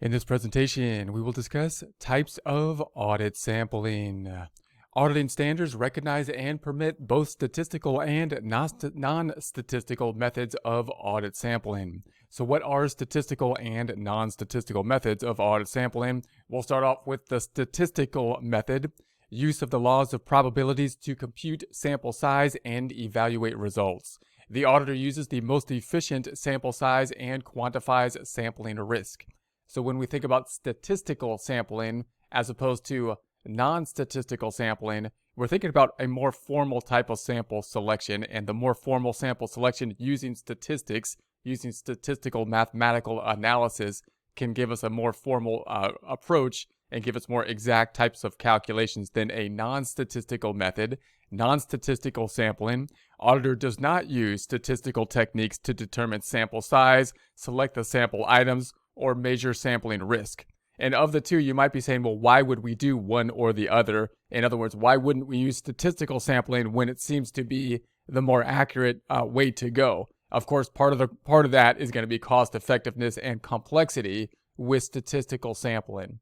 In this presentation, we will discuss types of audit sampling. Auditing standards recognize and permit both statistical and non-statistical methods of audit sampling. So what are statistical and non-statistical methods of audit sampling? We'll start off with the statistical method, use of the laws of probabilities to compute sample size and evaluate results. The auditor uses the most efficient sample size and quantifies sampling risk. So when we think about statistical sampling as opposed to non-statistical sampling, we're thinking about a more formal type of sample selection, and the more formal sample selection using statistics, using statistical mathematical analysis can give us a more formal approach and give us more exact types of calculations than a non-statistical method. Non-statistical sampling, auditor does not use statistical techniques to determine sample size, select the sample items, or measure sampling risk. And of the two, you might be saying, well, why would we do one or the other? In other words, why wouldn't we use statistical sampling when it seems to be the more accurate way to go? Of course, part of that is going to be cost effectiveness and complexity with statistical sampling.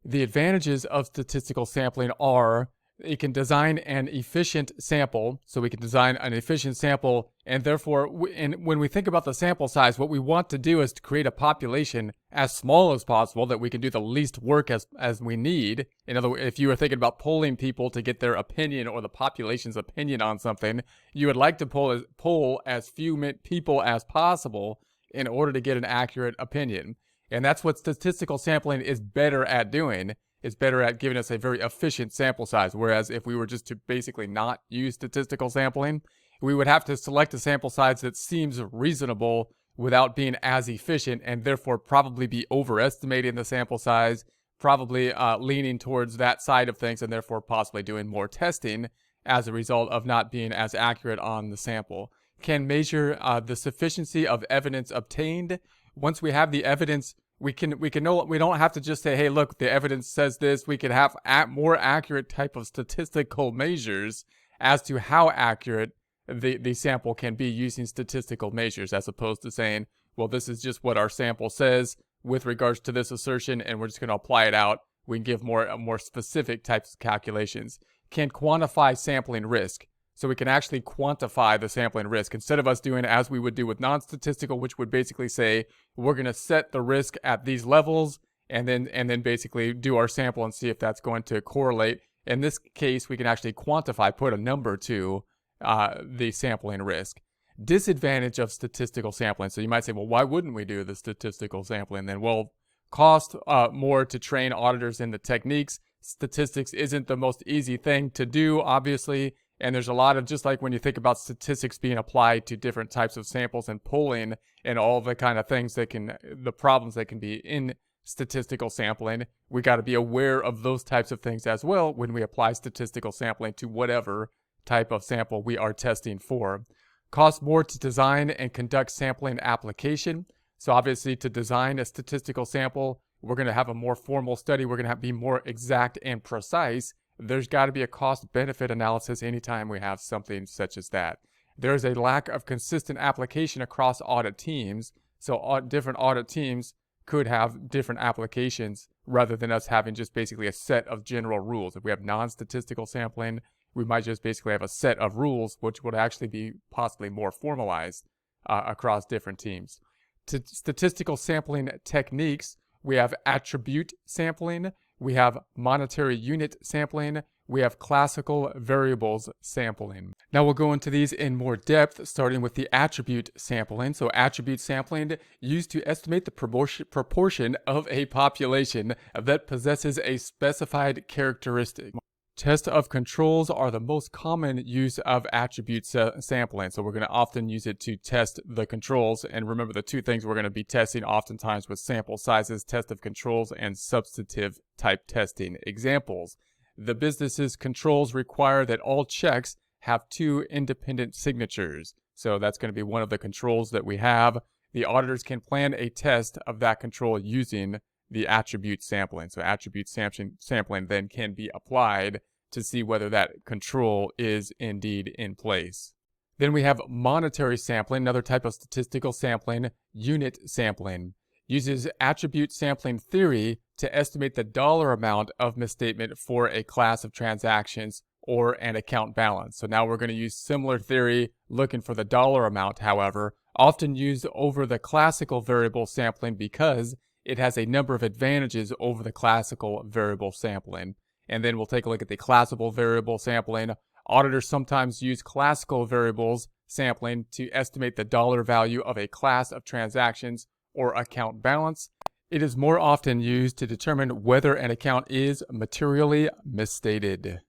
The advantages of statistical sampling are it can design an efficient sample. So we can design an efficient sample, and therefore, when we think about the sample size, what we want to do is to create a population as small as possible that we can do the least work as we need. In other words, if you were thinking about polling people to get their opinion or the population's opinion on something, you would like to poll as few people as possible in order to get an accurate opinion. And that's what statistical sampling is better at doing. It's better at giving us a very efficient sample size. Whereas if we were just to basically not use statistical sampling, we would have to select a sample size that seems reasonable without being as efficient, and therefore probably be overestimating the sample size, probably leaning towards that side of things, and therefore possibly doing more testing as a result of not being as accurate on the sample. Can measure the sufficiency of evidence obtained. Once we have the evidence, we don't have to just say, hey, look, the evidence says this. We can have more accurate type of statistical measures as to how accurate the sample can be using statistical measures, as opposed to saying, well, this is just what our sample says with regards to this assertion, and we're just going to apply it out. We can give more specific types of calculations. Can quantify sampling risk. So we can actually quantify the sampling risk instead of us doing as we would do with non-statistical, which would basically say we're going to set the risk at these levels and then basically do our sample and see if that's going to correlate. In this case, we can actually quantify, put a number to the sampling risk. Disadvantage of statistical sampling. So you might say, well, why wouldn't we do the statistical sampling then? Well, cost more to train auditors in the techniques. Statistics isn't the most easy thing to do, obviously. And there's a lot of, just like when you think about statistics being applied to different types of samples and polling and all the kind of things the problems that can be in statistical sampling, we got to be aware of those types of things as well when we apply statistical sampling to whatever type of sample we are testing for. Costs more to design and conduct sampling application. So obviously to design a statistical sample, we're going to have a more formal study. We're going to be more exact and precise. There's got to be a cost-benefit analysis anytime we have something such as that. There's a lack of consistent application across audit teams, so different audit teams could have different applications rather than us having just basically a set of general rules. If we have non-statistical sampling, we might just basically have a set of rules which would actually be possibly more formalized across different teams. Statistical sampling techniques, we have attribute sampling, we have monetary unit sampling, we have classical variables sampling. Now we'll go into these in more depth, starting with the attribute sampling. So attribute sampling used to estimate the proportion of a population that possesses a specified characteristic. Test of controls are the most common use of attribute sampling. So we're going to often use it to test the controls. And remember, the two things we're going to be testing oftentimes with sample sizes, test of controls, and substantive type testing. Examples: the business's controls require that all checks have 2 independent signatures. So that's going to be one of the controls that we have. The auditors can plan a test of that control using the attribute sampling. So attribute sampling then can be applied to see whether that control is indeed in place. Then we have monetary sampling, another type of statistical sampling, unit sampling. uses attribute sampling theory to estimate the dollar amount of misstatement for a class of transactions or an account balance. So now we're going to use similar theory looking for the dollar amount, however, often used over the classical variable sampling because it has a number of advantages over the classical variable sampling. And then we'll take a look at the classical variable sampling. Auditors sometimes use classical variables sampling to estimate the dollar value of a class of transactions or account balance. It is more often used to determine whether an account is materially misstated.